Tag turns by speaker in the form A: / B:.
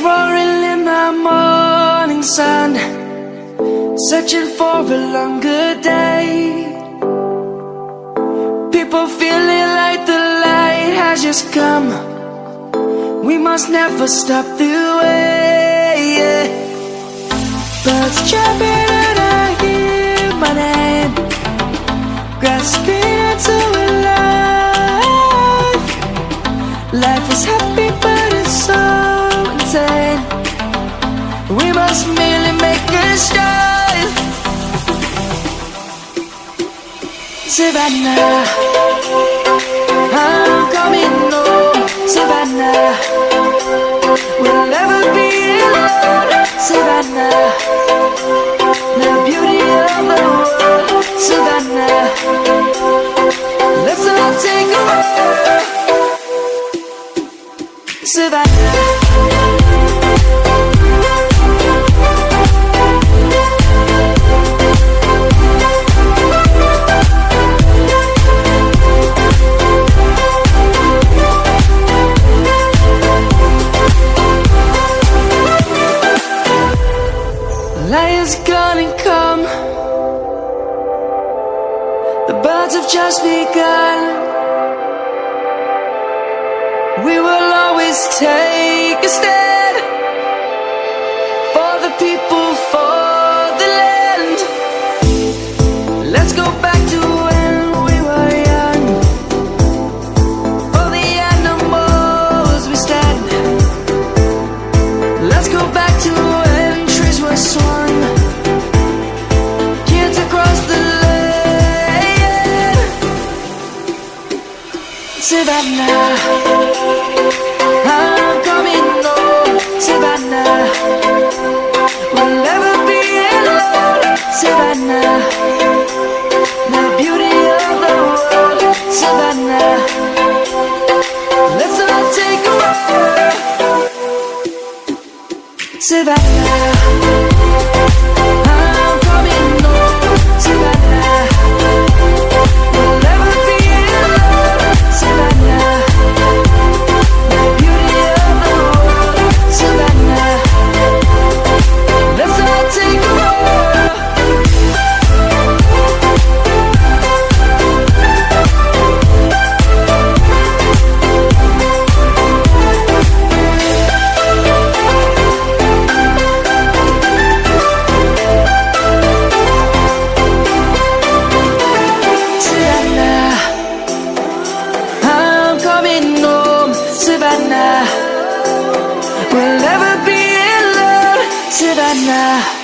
A: roaring in the morning sun, searching for a longer day. People feeling like the light has just come. We must never stop the way. Birds jumping and I hear my name, grasping into a life. Life is happy but it's so insane. We must merely make a start. Savannah, I'm coming home. Savannah, we'll never be alone. Savannah, the beauty of the world. Savannah, let's all take a walk. Savannah, light is gonna come. The birds have just begun. We will always take a stand for the people, for the land. Let's go back to when we were young. For the animals we stand. Let's go back to when trees were swung, kids across the land. Savannah, I'm coming home. Savannah, we'll never be alone. Savannah, the beauty of the world. Savannah, let's all take a walk. Savannah, I'm coming home. Savannah, we'll never be alone. Savannah, the beauty of the world. Savannah, let's all take a walk. Savannah, I'm coming home. Savannah, we'll never be alone. Savannah.